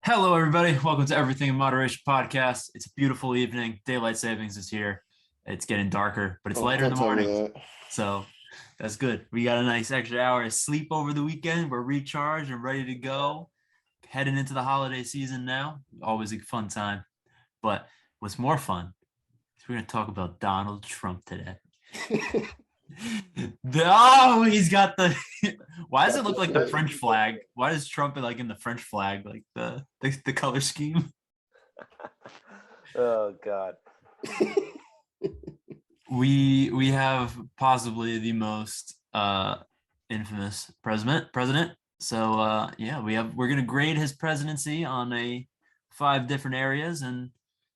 Hello, everybody. Welcome to Everything in Moderation podcast. It's a beautiful evening. Daylight savings is here. It's getting darker, but it's Oh, lighter in don't the tell me morning. that. So that's good. We got a nice extra hour of sleep over the weekend. We're recharged and ready to go. Heading into the holiday season now. Always a fun time. But what's more fun is we're going to talk about Donald Trump today. He's got the. Why does it Got the look like the flag. French flag? Why is Trump like in the French flag, like the color scheme? Oh God. We have possibly the most infamous president. So yeah, we're gonna grade his presidency on 5 different areas, and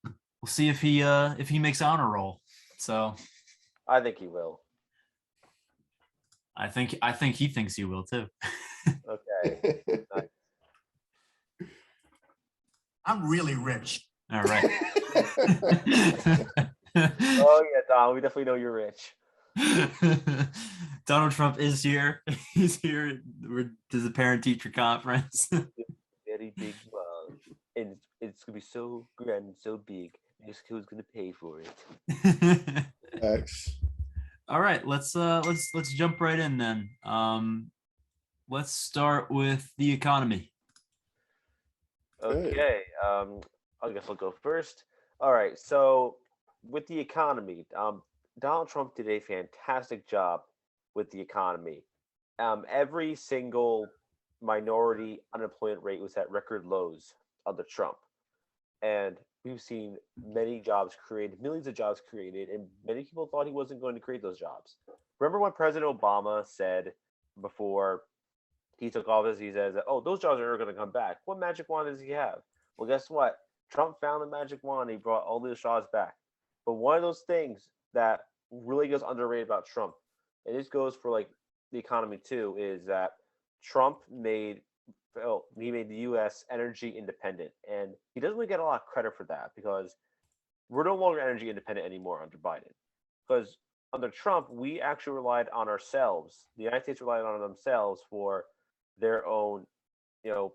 we'll see if he makes honor roll. So I think he will. I think he thinks he will too. Okay. I'm really rich. All right. Oh yeah, Don. We definitely know you're rich. Donald Trump is here. He's here. We're to the parent-teacher conference. Very big love, and it's gonna be so grand and so big. Who's gonna pay for it? X. All right, let's jump right in then. Let's start with the economy. Okay. I guess I'll go first. All right. So with the economy, Donald Trump did a fantastic job with the economy. Every single minority unemployment rate was at record lows under Trump. And we've seen many jobs created, millions of jobs created, and many people thought he wasn't going to create those jobs. Remember when President Obama said before he took office, he says, "Oh, those jobs are never going to come back." What magic wand does he have? Well, guess what? Trump found the magic wand. He brought all those jobs back. But one of those things that really goes underrated about Trump, and this goes for like the economy too, is that Trump made he made the U.S. energy independent, and he doesn't really get a lot of credit for that because we're no longer energy independent anymore under Biden. Because under Trump, we actually relied on ourselves. The United States relied on themselves for their own, you know,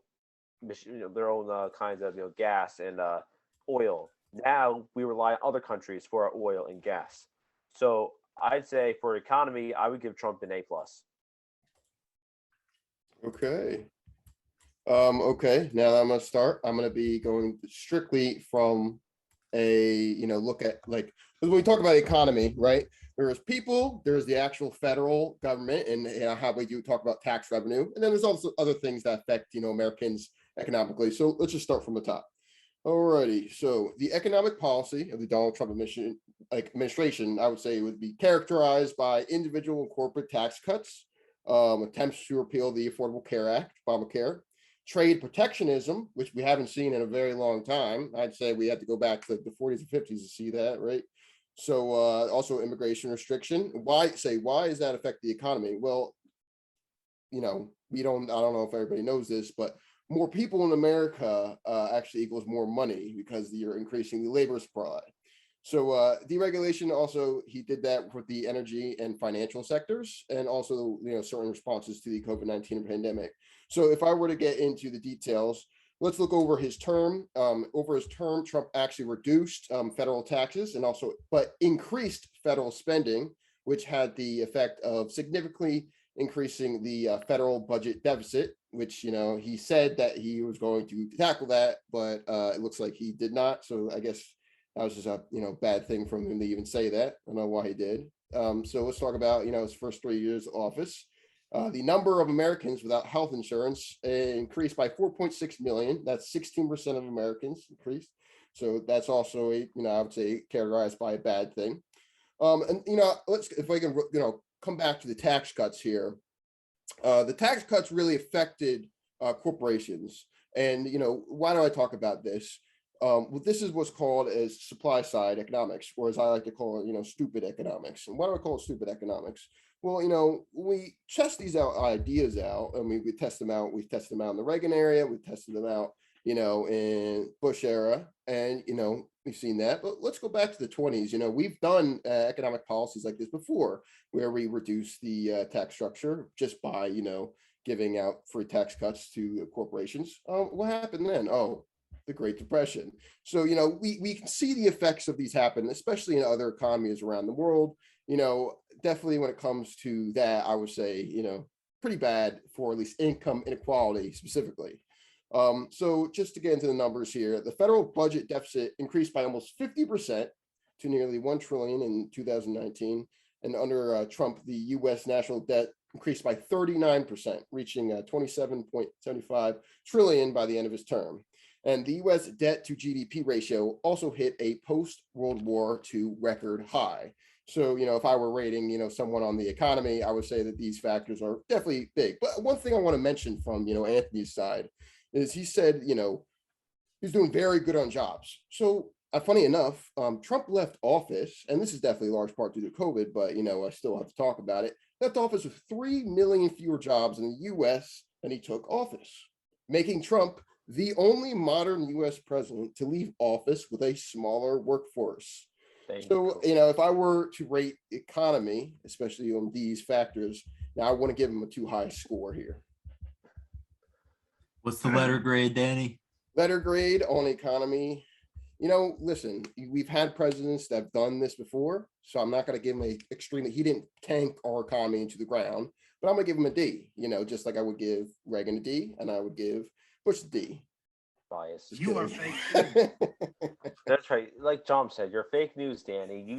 their own kinds of gas and oil. Now we rely on other countries for our oil and gas. So I'd say for economy, I would give Trump an A plus. Okay. Okay. Now that I'm gonna start, I'm gonna be going strictly from a look at like because when we talk about economy, right? There's people, there's the actual federal government, and how we do talk about tax revenue, and then there's also other things that affect Americans economically. So let's just start from the top. Alrighty, so the economic policy of the Donald Trump administration, I would say, would be characterized by individual and corporate tax cuts, attempts to repeal the Affordable Care Act, Obamacare, trade protectionism, which we haven't seen in a very long time. I'd say we have to go back to the 40s and 50s to see that, right? So also immigration restriction. Why is that affect the economy? Well, I don't know if everybody knows this, but more people in America actually equals more money because you're increasing the labor supply. So deregulation also, he did that with the energy and financial sectors, and also certain responses to the COVID-19 pandemic. So if I were to get into the details, let's look over his term. Over his term, Trump actually reduced federal taxes and also but increased federal spending, which had the effect of significantly increasing the federal budget deficit, which he said that he was going to tackle that, but it looks like he did not. So I guess that was just a bad thing from him to even say that. I don't know why he did. So let's talk about his first 3 years of office. The number of Americans without health insurance increased by 4.6 million. That's 16% of Americans increased. So that's also I would say characterized by a bad thing. And let's, if I can come back to the tax cuts here. The tax cuts really affected corporations. And why do I talk about this? Well, this is what's called as supply side economics, or as I like to call it, stupid economics. And why do I call it stupid economics? Well, we test these ideas out, and we test them out. We've tested them out in the Reagan area. We've tested them out, in Bush era, and we've seen that. But let's go back to the 20s. We've done economic policies like this before, where we reduce the tax structure just by giving out free tax cuts to corporations. What happened then? Oh, the Great Depression. So, we can see the effects of these happen, especially in other economies around the world. Definitely when it comes to that, I would say, pretty bad for at least income inequality specifically. So just to get into the numbers here, the federal budget deficit increased by almost 50% to nearly 1 trillion in 2019. And under Trump, the US national debt increased by 39%, reaching 27.75 trillion by the end of his term. And the US debt to GDP ratio also hit a post-World War II record high. So, if I were rating, someone on the economy, I would say that these factors are definitely big. But one thing I want to mention from, Anthony's side is he said, he's doing very good on jobs. So funny enough, Trump left office, and this is definitely a large part due to COVID, but, I still have to talk about it, left office with 3 million fewer jobs in the US than he took office, making Trump the only modern US president to leave office with a smaller workforce. So, if I were to rate economy, especially on these factors, now I want to give him a too high score here. What's the letter grade, Danny? Letter grade on economy. Listen, we've had presidents that have done this before, so I'm not going to give him a extreme. He didn't tank our economy into the ground, but I'm going to give him a D, just like I would give Reagan a D and I would give Bush a D. Bias. You are fake. That's right. Like John said, you're fake news, Danny.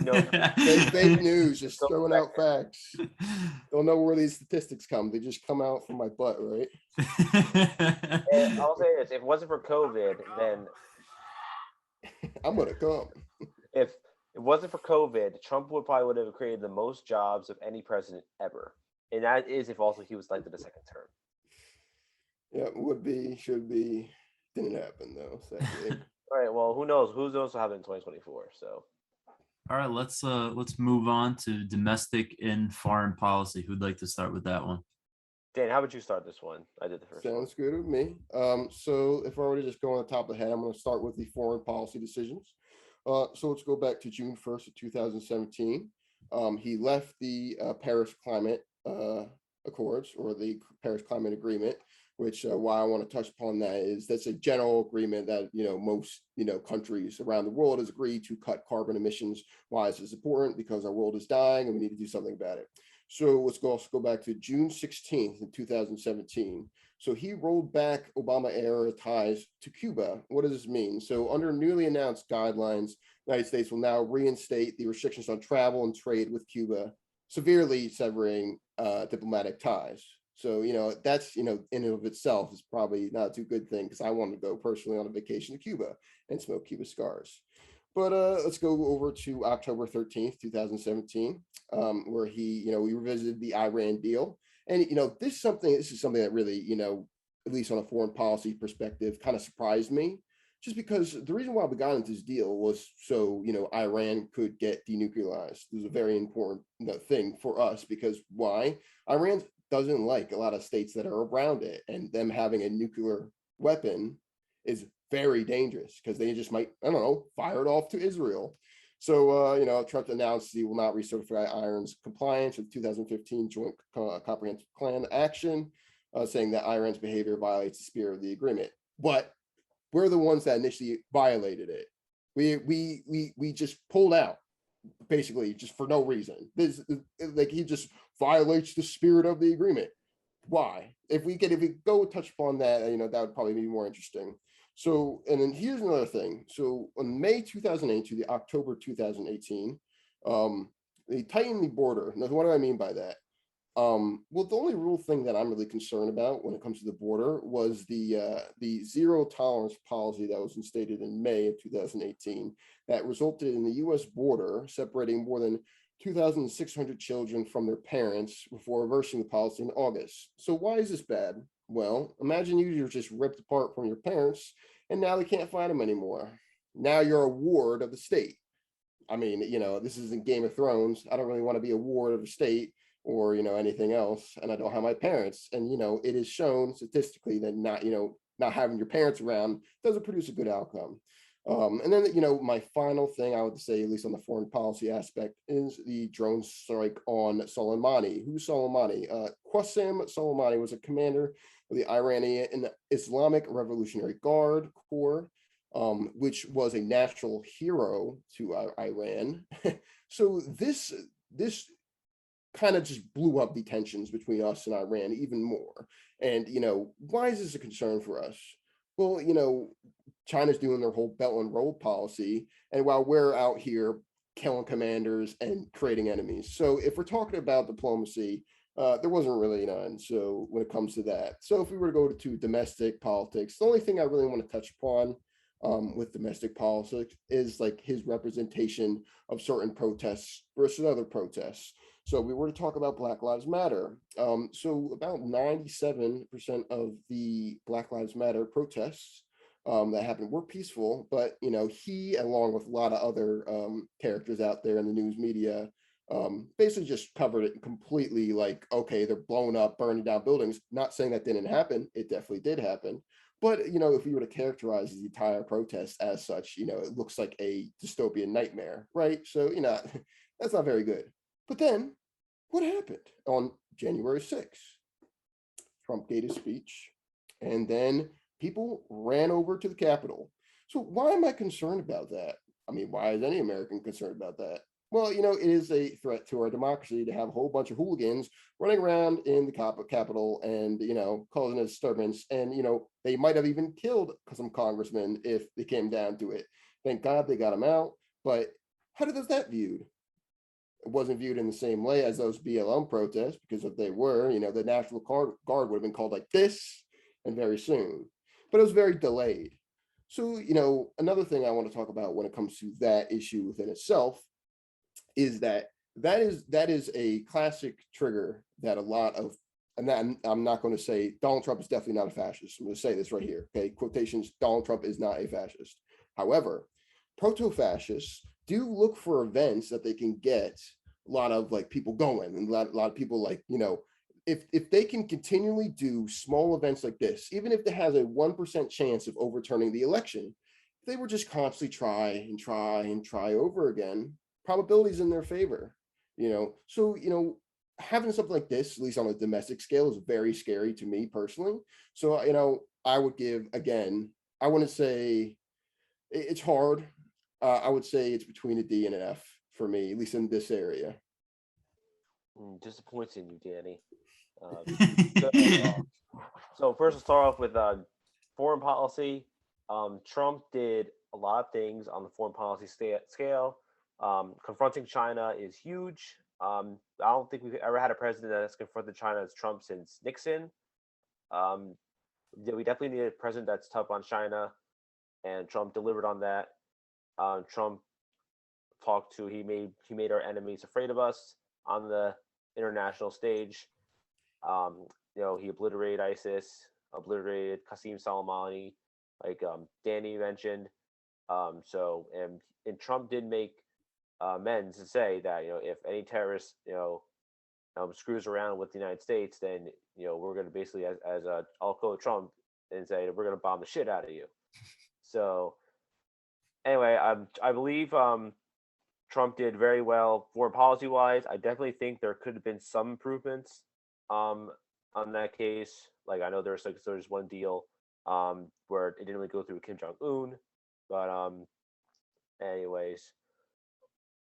Fake news, just Go throwing back out facts. Don't know where these statistics come. They just come out from my butt, right? And I'll say this: if it wasn't for COVID, then I'm gonna come. if it wasn't for COVID, Trump would have created the most jobs of any president ever, and that is if also he was elected a second term. Yeah, would be, should be, didn't happen though. Sadly. All right. Well, who knows? Who knows what happened in 2024? So. All right, let's move on to domestic and foreign policy. Who'd like to start with that one? Dan, how would you start this one? I did the first. Sounds good with me. So if I were to just go on the top of the head, I'm going to start with the foreign policy decisions. So let's go back to June 1st of 2017. He left the Paris Climate Accords, or the Paris Climate Agreement, which why I want to touch upon that is that's a general agreement that, most, countries around the world has agreed to cut carbon emissions. Why is this important? Because our world is dying and we need to do something about it. So let's also go back to June 16th in 2017. So he rolled back Obama era ties to Cuba. What does this mean? So under newly announced guidelines, the United States will now reinstate the restrictions on travel and trade with Cuba, severely severing diplomatic ties. So, that's, in and of itself is probably not a too good thing because I want to go personally on a vacation to Cuba and smoke Cuba cigars. But let's go over to October 13th, 2017, where he revisited the Iran deal. And, this is something that really, at least on a foreign policy perspective, kind of surprised me. Just because the reason why we got into this deal was so, Iran could get denuclearized. It was a very important thing for us because why? Iran doesn't like a lot of states that are around it, and them having a nuclear weapon is very dangerous because they just might, I don't know, fire it off to Israel. So, Trump announced he will not recertify Iran's compliance with 2015 Joint Comprehensive Plan action, saying that Iran's behavior violates the spirit of the agreement. But we're the ones that initially violated it. We just pulled out, basically, just for no reason. This, like, he just violates the spirit of the agreement. Why? If we go touch upon that, that would probably be more interesting. So, and then here's another thing. So on May 2008 to the October 2018, they tightened the border. Now, what do I mean by that? Well, the only real thing that I'm really concerned about when it comes to the border was the zero tolerance policy that was instated in May of 2018 that resulted in the U.S. border separating more than 2,600 children from their parents before reversing the policy in August. So why is this bad? Well, imagine you're just ripped apart from your parents and now they can't find them anymore. Now you're a ward of the state. I mean, this isn't Game of Thrones. I don't really want to be a ward of the state or, anything else. And I don't have my parents. And, it is shown statistically that not having your parents around doesn't produce a good outcome. And then, my final thing I would say, at least on the foreign policy aspect, is the drone strike on Soleimani. Who's Soleimani? Qasem Soleimani was a commander of the Iranian Islamic Revolutionary Guard Corps, which was a natural hero to Iran. So this kind of just blew up the tensions between us and Iran even more. And, why is this a concern for us? Well, China's doing their whole Belt and Road policy, and while we're out here killing commanders and creating enemies. So if we're talking about diplomacy, there wasn't really none. So when it comes to that, so if we were to go to domestic politics, the only thing I really want to touch upon with domestic politics is like his representation of certain protests versus other protests. So we were to talk about Black Lives Matter. So about 97% of the Black Lives Matter protests that happened were peaceful, but he, along with a lot of other characters out there in the news media, basically just covered it completely. Like, okay, they're blowing up, burning down buildings. Not saying that didn't happen; it definitely did happen. But if we were to characterize the entire protest as such, it looks like a dystopian nightmare, right? So that's not very good. But then, what happened on January 6th? Trump gave his speech, and then people ran over to the Capitol. So why am I concerned about that? I mean, why is any American concerned about that? Well, it is a threat to our democracy to have a whole bunch of hooligans running around in the Capitol and, causing a disturbance. And, they might have even killed some congressmen if they came down to it. Thank God they got them out. But how does that viewed? It wasn't viewed in the same way as those BLM protests, because if they were, the National Guard would have been called like this and very soon. But it was very delayed. So, another thing I want to talk about when it comes to that issue within itself is that is a classic trigger that a lot of, and that I'm not going to say Donald Trump is definitely not a fascist. I'm going to say this right here. Okay, quotations, Donald Trump is not a fascist. However, proto-fascists do look for events that they can get a lot of like people going, and a lot of people like, if they can continually do small events like this, even if it has a 1% chance of overturning the election, if they were just constantly try over again, probabilities in their favor. So having something like this, at least on a domestic scale, is very scary to me personally. So I would give, again, I wouldn't say it's hard. I would say it's between a D and an F for me, at least in this area. Disappoints in you, Danny. So first, we'll start off with foreign policy. Trump did a lot of things on the foreign policy scale. Confronting China is huge. I don't think we've ever had a president that has confronted China as Trump since Nixon. We definitely need a president that's tough on China, and Trump delivered on that. Trump he made our enemies afraid of us on the international stage. He obliterated ISIS, obliterated Qasem Soleimani, like Danny mentioned. And Trump did make amends to say that if any terrorist screws around with the United States, then we're going to basically, I'll quote Trump and say we're going to bomb the shit out of you. So anyway, I believe Trump did very well foreign policy wise. I definitely think there could have been some improvements on that case. Like I know there's one deal where it didn't really go through Kim Jong-un, but anyways,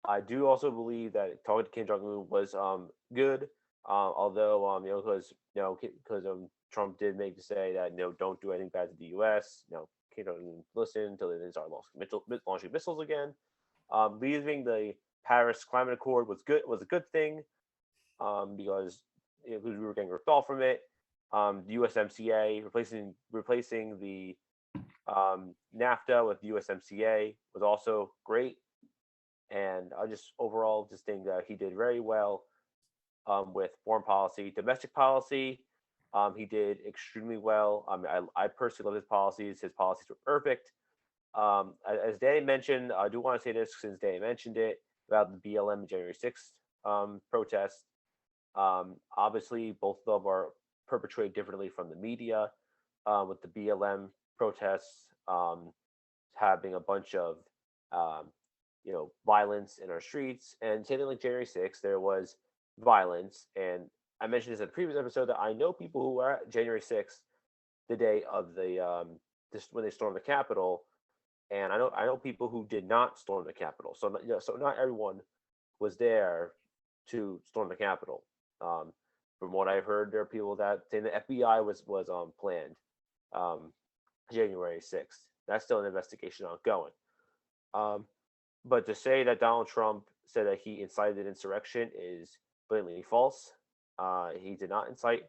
I do also believe that talking to Kim Jong-un was good. Although because Trump did make to say that don't do anything bad to the U.S. Kim Jong-un listen until they start launching missiles again. Leaving the Paris Climate Accord was a good thing because we were getting ripped off from it. The USMCA replacing the NAFTA with the USMCA was also great, and I just overall just think that he did very well with foreign policy, domestic policy. He did extremely well. I personally love his policies. His policies were perfect. As Danny mentioned, I do want to say this since Danny mentioned it about the BLM January 6th protest. Obviously, both of them are perpetrated differently from the media. With the BLM protests, having a bunch of violence in our streets. And same thing like January 6th, there was violence. And I mentioned this in the previous episode that I know people who were at January 6th, the day of the this when they stormed the Capitol, and I know people who did not storm the Capitol. So so not everyone was there to storm the Capitol. From what I've heard, there are people that say the FBI was planned January 6th. That's still an investigation ongoing. But to say that Donald Trump said that he incited insurrection is blatantly false. He did not incite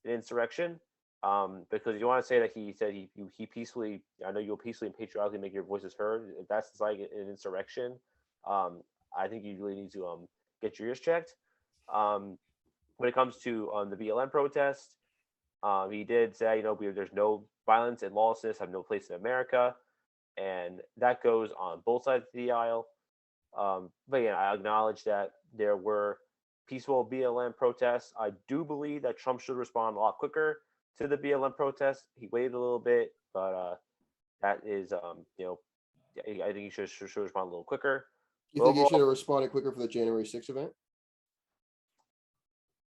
an insurrection. Because you want to say that he said he peacefully, I know you'll peacefully and patriotically make your voices heard. If that's like an insurrection, I think you really need to get your ears checked. When it comes to the BLM protest, he did say, there's no violence and lawlessness have no place in America, and that goes on both sides of the aisle. But yeah, I acknowledge that there were peaceful BLM protests. I do believe that Trump should respond a lot quicker to the BLM protest. He waited a little bit, but that is, I think he should respond a little quicker. You think he should have responded quicker for the January 6th event?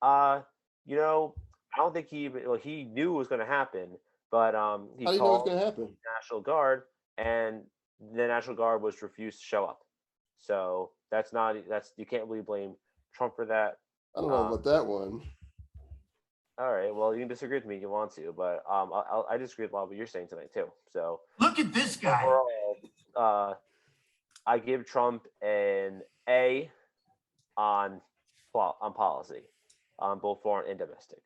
I don't think he knew it was going to happen, but he How do you know called it's going to happen? the National Guard, and the National Guard was refused to show up. So you can't really blame Trump for that. I don't know about that one. All right, well, you can disagree with me if you want to, but I disagree with a lot of what you're saying tonight too. So Look at this guy. overall, I give Trump an A on policy, on both foreign and domestic.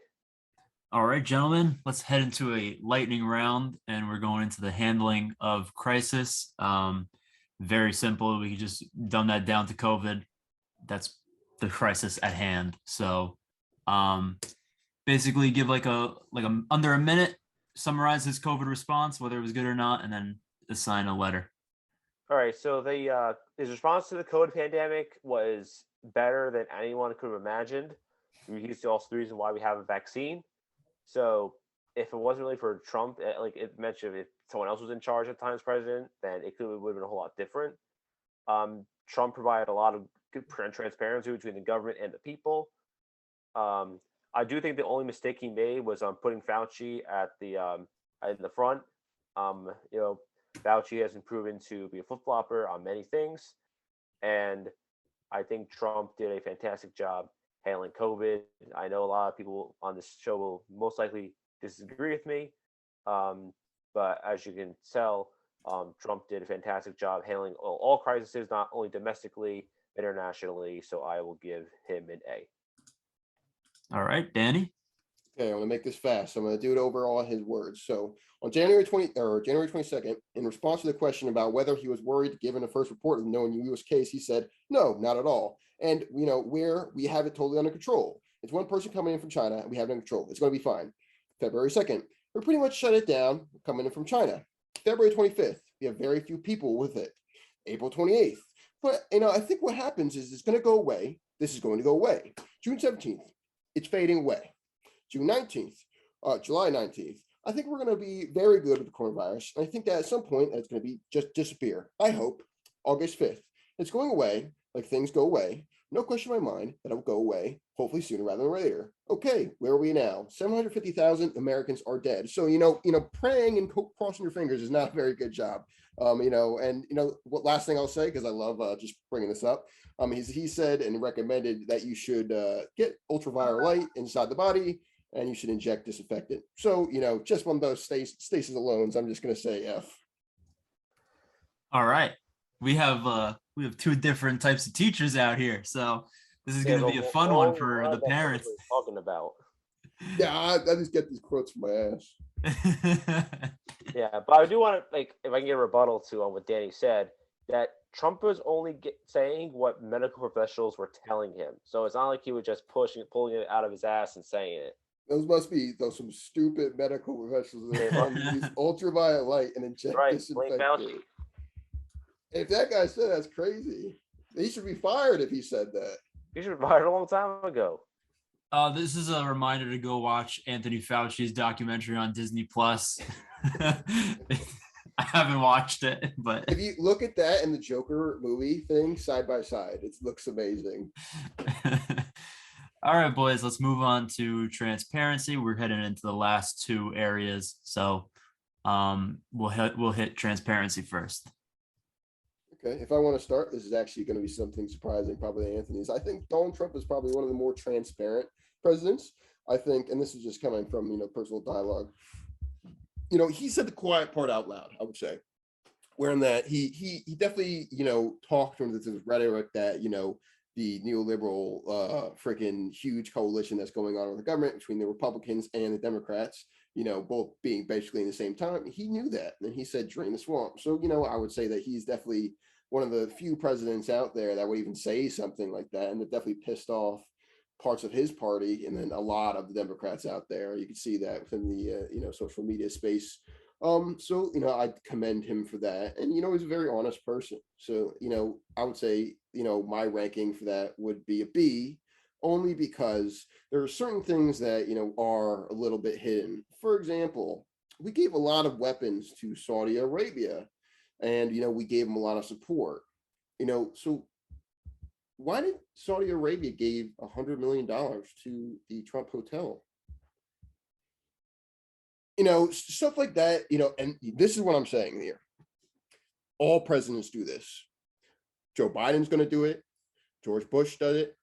All right, gentlemen, let's head into a lightning round, and we're going into the handling of crisis. Very simple. We could just dumb that down to COVID. That's the crisis at hand. So, basically, give like a under a minute, summarize his COVID response, whether it was good or not, and then assign a letter. All right, so his response to the COVID pandemic was better than anyone could have imagined. He's also the reason why we have a vaccine. So if it wasn't really for Trump, like it mentioned, if someone else was in charge at the time as president, then it would have been a whole lot different. Trump provided a lot of good transparency between the government and the people. I do think the only mistake he made was putting Fauci at the in the front. Fauci has been proven to be a flip-flopper on many things, and I think Trump did a fantastic job handling COVID. I know a lot of people on this show will most likely disagree with me, but as you can tell, Trump did a fantastic job handling all crises, not only domestically, internationally. So I will give him an A. All right, Danny. Okay, I'm gonna make this fast. I'm gonna do it over all his words. So on January 22nd, in response to the question about whether he was worried given the first report of no U.S. case, he said, "No, not at all." And where we have it totally under control. It's one person coming in from China, and we have it under control. It's going to be fine. February 2nd, we pretty much shut it down coming in from China. February 25th, we have very few people with it. April 28th. But I think what happens is it's going to go away. This is going to go away. June 17th, it's fading away. June 19th, July 19th. I think we're going to be very good with the coronavirus. And I think that at some point it's going to be just disappear. I hope August 5th. It's going away. Like things go away. No question in my mind that it will go away, hopefully sooner rather than later. Okay, where are we now? 750,000 Americans are dead. So, praying and crossing your fingers is not a very good job. What last thing I'll say, because I love just bringing this up. He said and recommended that you should get ultraviolet light inside the body and you should inject disinfectant. So, just one of those stasis alone. I'm just going to say F. All right. We have two different types of teachers out here, so this is going to be a fun one for the parents. Talking about. Yeah, I just get these quotes from my ass. Yeah, but I do want to, if I can get a rebuttal to on what Danny said, that Trump was only saying what medical professionals were telling him. So it's not like he was just pulling it out of his ass and saying it. Those must be some stupid medical professionals that use ultraviolet light and inject disinfectant. If that guy said that's crazy, he should be fired if he said that. He should be fired a long time ago. This is a reminder to go watch Anthony Fauci's documentary on Disney Plus. I haven't watched it, but If you look at that and the Joker movie thing side by side, it looks amazing. all right, boys, let's move on to transparency. We're heading into the last two areas, so we'll hit transparency first. Okay, if I want to start, this is actually going to be something surprising, probably to Anthony's. I think Donald Trump is probably one of the more transparent presidents. I think, and this is just coming from personal dialogue. He said the quiet part out loud, I would say, wherein that he definitely talked from this rhetoric that the neoliberal freaking huge coalition that's going on with the government between the Republicans and the Democrats, both being basically in the same time. He knew that, and he said drain the swamp. So I would say that he's definitely one of the few presidents out there that would even say something like that, and it definitely pissed off parts of his party and then a lot of the Democrats out there. You can see that within the social media space. So I commend him for that, and he's a very honest person. So I would say my ranking for that would be a B, only because there are certain things that are a little bit hidden. For example, we gave a lot of weapons to Saudi Arabia, and we gave them a lot of support. So why did Saudi Arabia gave $100 million to the Trump hotel? Stuff like that, and this is what I'm saying here. All presidents do this. Joe Biden's going to do it. George Bush does it.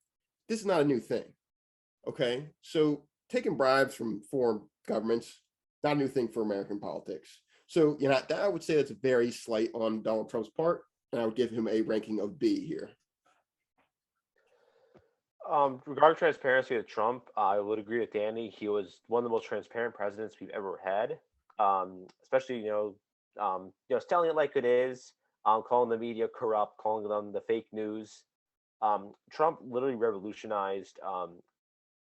This is not a new thing. Okay. So taking bribes from foreign governments, not a new thing for American politics. So, that I would say that's a very slight on Donald Trump's part, and I would give him a ranking of B here. Regarding transparency with Trump, I would agree with Danny. He was one of the most transparent presidents we've ever had. Especially, telling it like it is, calling the media corrupt, calling them the fake news. Trump literally revolutionized,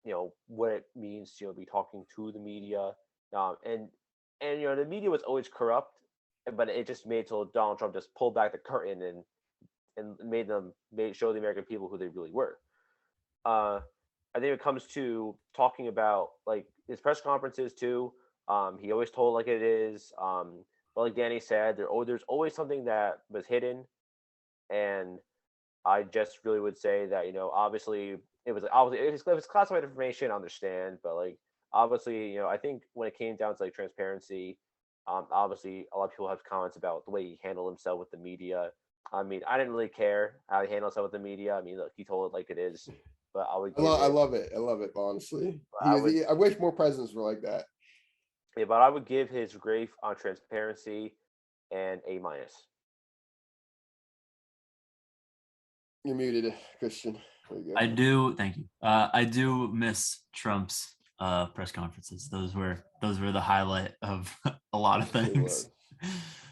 what it means to be talking to the media, and the media was always corrupt, but it just made so Donald Trump just pulled back the curtain and made show the American people who they really were. I think when it comes to talking about like his press conferences too, he always told like it is. But like Danny said, there's always something that was hidden, and I just really would say that obviously it was classified information, I understand, but like obviously I think when it came down to like transparency, obviously a lot of people have comments about the way he handled himself with the media. I mean, I didn't really care how he handled himself with the media. I mean, look, he told it like it is. But I would give I it. love it. I love it, honestly. I would, I wish more presidents were like that. yeah, but I would give his grief on transparency and A minus. You're muted, Christian. There you go. I do. Thank you. I do miss Trump's press conferences. Those were the highlight of a lot of Yes, it things. was.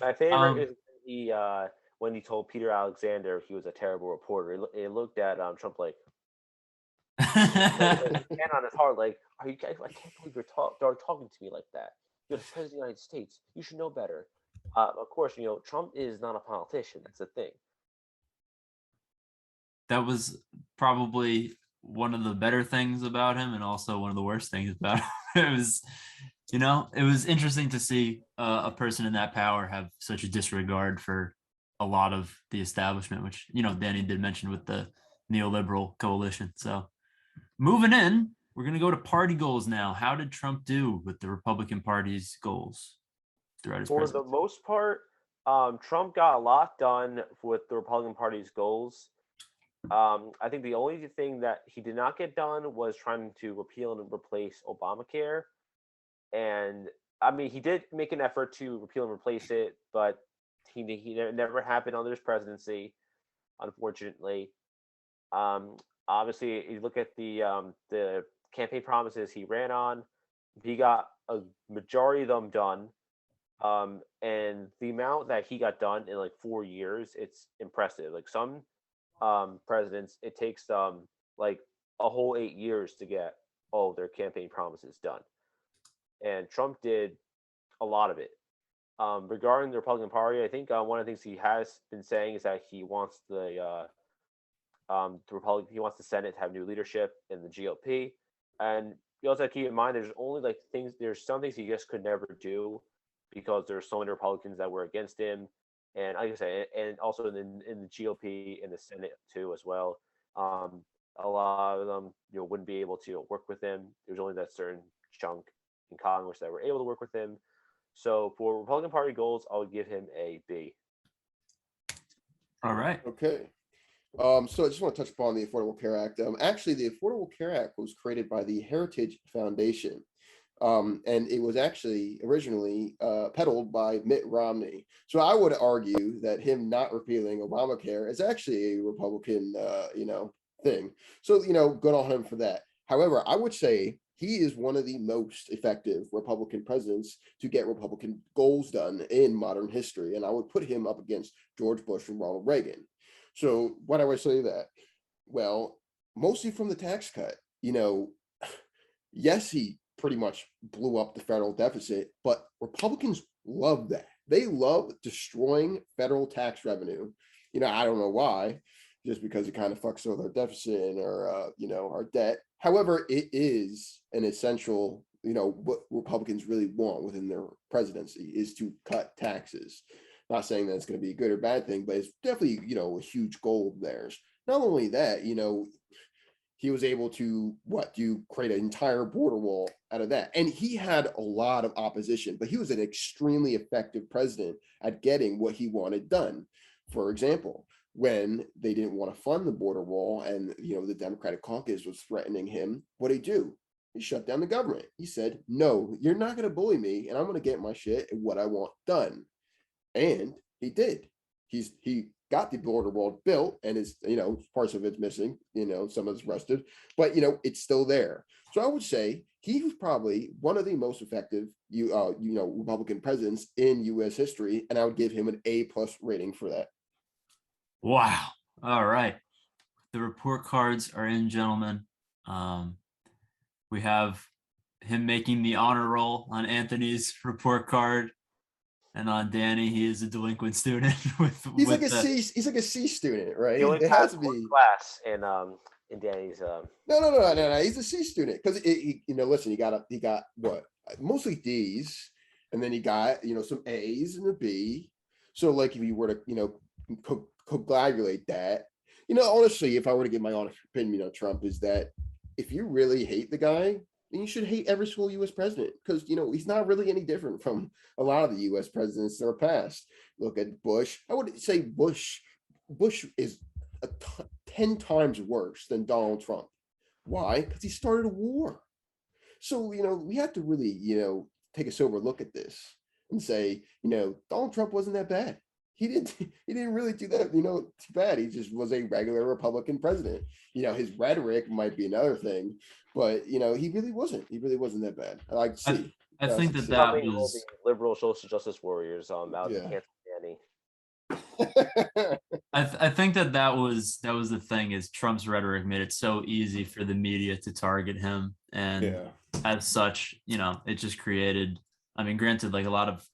My favorite is when he told Peter Alexander he was a terrible reporter. It looked at Trump like hand on his heart, like, are you guys? I can't believe you're talking to me like that. You're the president of the United States. You should know better. Of course, Trump is not a politician. That's the thing. That was probably one of the better things about him, and also one of the worst things about him. It was interesting to see a person in that power have such a disregard for a lot of the establishment, which Danny did mention with the neoliberal coalition. So moving in, we're going to go to party goals now. How did Trump do with the Republican Party's goals throughout his presidency? For the most part, Trump got a lot done with the Republican Party's goals. I think the only thing that he did not get done was trying to repeal and replace Obamacare. And I mean, he did make an effort to repeal and replace it, but he never happened under his presidency, unfortunately. Obviously, you look at the campaign promises he ran on, he got a majority of them done. And the amount that he got done in like 4 years, it's impressive. Like some presidents, it takes them like a whole 8 years to get all of their campaign promises done. And Trump did a lot of it. Regarding the Republican Party, I think one of the things he has been saying is that he wants the Republican, he wants the Senate to have new leadership in the GOP, and you also have to keep in mind there's only like there's some things he just could never do, because there's so many Republicans that were against him, and like I say, and also in the GOP in the Senate too as well. A lot of them, wouldn't be able to work with him. There's only that certain chunk in Congress that were able to work with him. So for Republican Party goals, I would give him a B. All right. Okay. So I just want to touch upon the Affordable Care Act. Actually, the Affordable Care Act was created by the Heritage Foundation. And it was actually originally peddled by Mitt Romney. So I would argue that him not repealing Obamacare is actually a Republican, thing. So, good on him for that. However, I would say he is one of the most effective Republican presidents to get Republican goals done in modern history. And I would put him up against George Bush and Ronald Reagan. So why do I say that? Well, mostly from the tax cut. Yes, he pretty much blew up the federal deficit, but Republicans love that. They love destroying federal tax revenue. I don't know why, just because it kind of fucks with our deficit and our debt. However, it is an essential, what Republicans really want within their presidency is to cut taxes. Not saying that it's going to be a good or bad thing, but it's definitely, a huge goal of theirs. Not only that, he was able to create an entire border wall out of that. And he had a lot of opposition, but he was an extremely effective president at getting what he wanted done. For example, when they didn't want to fund the border wall and, the Democratic caucus was threatening him, what did he do? He shut down the government. He said, no, you're not going to bully me, and I'm going to get my shit and what I want done. And he did. He got the border wall built, and it's parts of it's missing, some of it's rusted, but it's still there. So I would say he was probably one of the most effective Republican presidents in U.S. history, and I would give him an A+ rating for that. Wow. All right. The report cards are in, gentlemen. We have him making the honor roll on Anthony's report card. And on Danny, he is a delinquent student. He's like a C student, right? He only It has passed to be one class in Danny's. No. He's a C student because listen, he got what, mostly D's, and then he got some A's and a B. So like if you were to coagulate that, honestly, if I were to give my honest opinion on Trump, is that if you really hate the guy, then you should hate every single U.S. president because he's not really any different from a lot of the U.S. presidents that are past. Look at Bush. I would say Bush is 10 times worse than Donald Trump. Why? Because he started a war. So we have to really take a sober look at this and say Donald Trump wasn't that bad. He didn't really do that too bad. He just was a regular Republican president. His rhetoric might be another thing, but he really wasn't that bad. I like to see. I think that Probably all was the liberal social justice warriors out to cancel Danny. I think that was the thing is Trump's rhetoric made it so easy for the media to target him, and as such, it just created. I mean, granted, like a lot of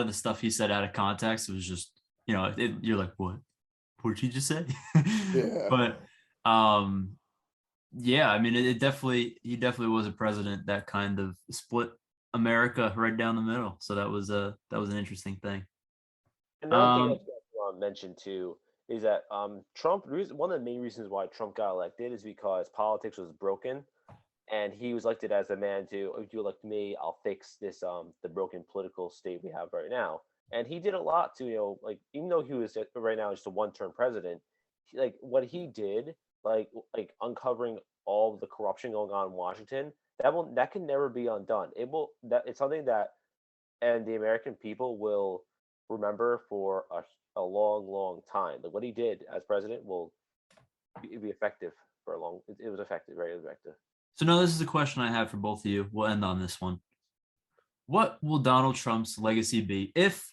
the stuff he said out of context was just you're like, what did he just say? Yeah. But yeah, I mean, he definitely was a president that kind of split America right down the middle. So that was an interesting thing. Another thing I want to mention too is that Trump. One of the main reasons why Trump got elected is because politics was broken, and he was elected as a man to, if you elect me, I'll fix this the broken political state we have right now. And he did a lot to like, even though he was right now just a one-term president, like what he did, like uncovering all the corruption going on in Washington, that can never be undone. It's something that, and the American people will remember for a long time. Like what he did as president will be effective for a long. It was effective, very effective. So now this is a question I have for both of you. We'll end on this one. What will Donald Trump's legacy be if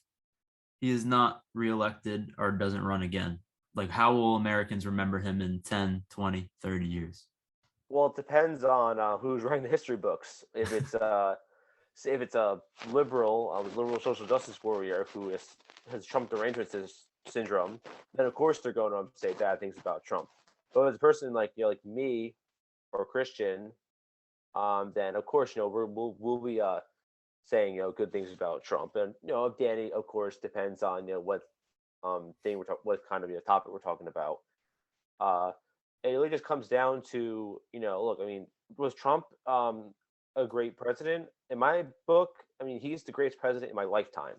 he is not reelected or doesn't run again? Like, how will Americans remember him in 10, 20, 30 years? Well, it depends on who's writing the history books. If it's a liberal social justice warrior who has Trump derangement syndrome, then of course they're going to say bad things about Trump. But as a person like like me or Christian, then of course we'll be saying good things about Trump. And Danny, of course, depends on what thing what kind of topic we're talking about. It really just comes down to look. I mean, was Trump a great president? In my book, I mean, he's the greatest president in my lifetime.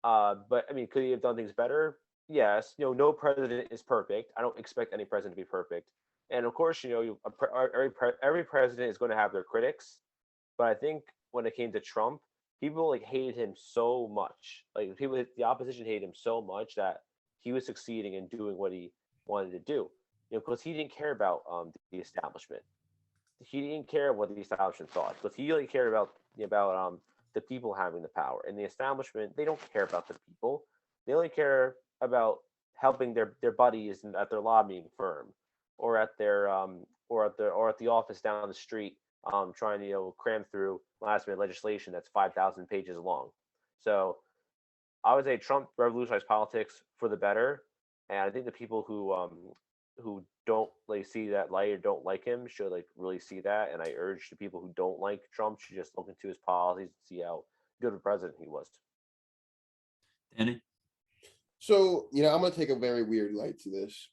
But I mean, could he have done things better? Yes. No president is perfect. I don't expect any president to be perfect. And of course, every president is going to have their critics. But I think when it came to Trump, people like hated him so much. Like the opposition hated him so much that he was succeeding in doing what he wanted to do. Because he didn't care about the establishment. He didn't care what the establishment thought, because he really cared about the people having the power. And the establishment, they don't care about the people. They only care about helping their buddies at their lobbying firm, or at their or at the office down the street, trying to cram through last minute legislation that's 5,000 pages long. So I would say Trump revolutionized politics for the better, and I think the people who don't see that light or don't like him should really see that. And I urge the people who don't like Trump should just look into his policies and see how good of a president he was. Danny? So, I'm going to take a very weird light to this.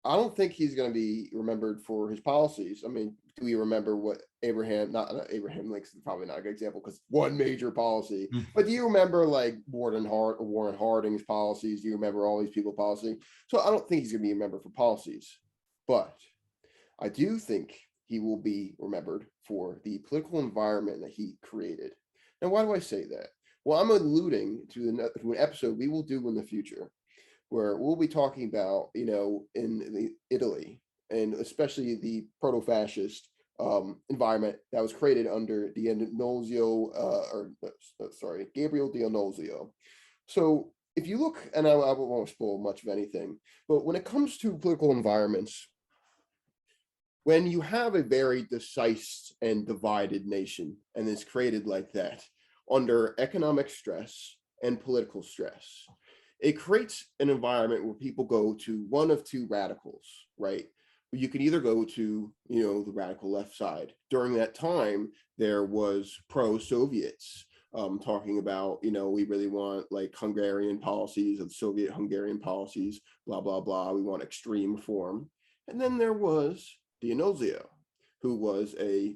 I don't think he's going to be remembered for his policies. I mean, do we remember what not Abraham Lincoln, probably not a good example because one major policy, but do you remember Warren Harding's policies? Do you remember all these people's policy? So I don't think he's going to be remembered for policies, but I do think he will be remembered for the political environment that he created. And why do I say that? Well, I'm alluding to an episode we will do in the future, where we'll be talking about, in Italy, and especially the proto-fascist environment that was created under Gabriel D'Annunzio. So if you look, and I won't spoil much of anything, but when it comes to political environments, when you have a very decisive and divided nation, and it's created like that, under economic stress and political stress, it creates an environment where people go to one of two radicals, right? You can either go to, the radical left side. During that time, there was pro-Soviets talking about, we really want Hungarian policies of Soviet Hungarian policies, blah, blah, blah. We want extreme reform. And then there was D'Annunzio, who was a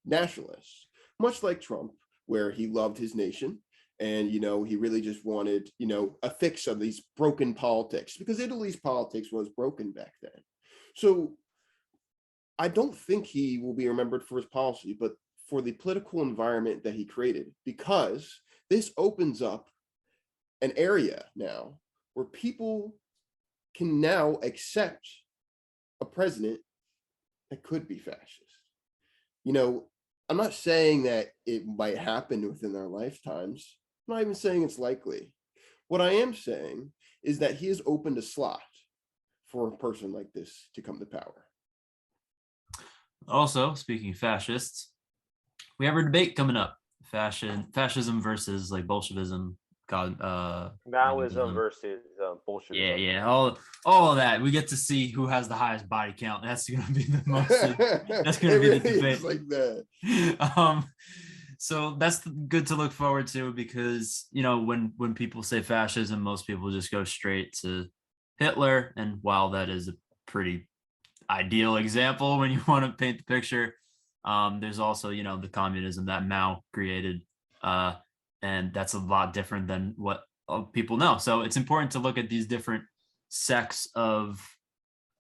nationalist, much like Trump, where he loved his nation. And, he really just wanted, a fix of these broken politics, because Italy's politics was broken back then. So I don't think he will be remembered for his policy, but for the political environment that he created, because this opens up an area now where people can now accept a president that could be fascist. I'm not saying that it might happen within their lifetimes. I'm not even saying it's likely. What I am saying is that he has opened a slot for a person like this to come to power. Also, speaking of fascists, we have a debate coming up: fascism versus Bolshevism, Maoism versus Bolshevism. Yeah, all of that. We get to see who has the highest body count. That's going to be the most. That's going to be the debate. Like that. So that's good to look forward to, because when people say fascism, most people just go straight to Hitler, and while that is a pretty ideal example when you want to paint the picture, there's also the communism that Mao created, and that's a lot different than what people know. So it's important to look at these different sects of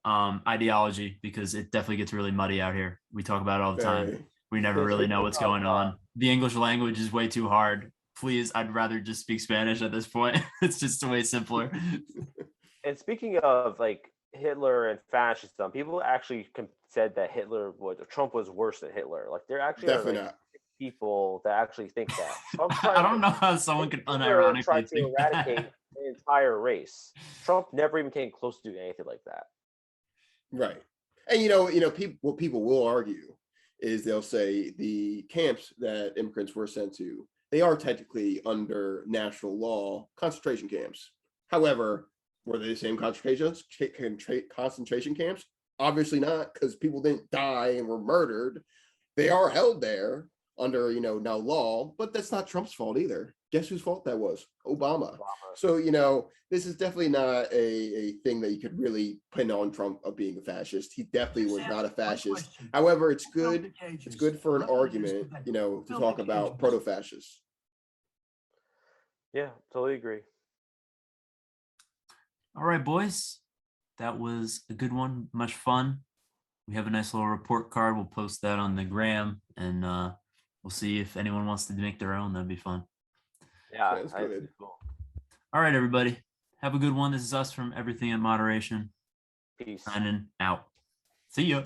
ideology, because it definitely gets really muddy out here. We talk about it all the time. We never really know what's going on. The English language is way too hard. Please, I'd rather just speak Spanish at this point. It's just way simpler. And speaking of Hitler and fascism, people actually said that Trump was worse than Hitler. There actually definitely are not people that actually think that. I don't know how someone could unironically try to think eradicate that. the entire race. Trump never even came close to doing anything like that. Right. And what people will argue is they'll say the camps that immigrants were sent to, they are technically under national law concentration camps. However, were they the same concentration camps? Obviously not, because people didn't die and were murdered. They are held there, under, now law, but that's not Trump's fault either. Guess whose fault that was? Obama. So, this is definitely not a thing that you could really pin on Trump of being a fascist. He definitely was not a fascist. However, it's good for an argument, to talk about proto-fascists. Yeah, totally agree. All right, boys. That was a good one. Much fun. We have a nice little report card. We'll post that on the gram, and we'll see if anyone wants to make their own. That'd be fun. Yeah, Sounds good. cool. All right, everybody. Have a good one. This is us from Everything in Moderation. Peace. Signing out. See ya.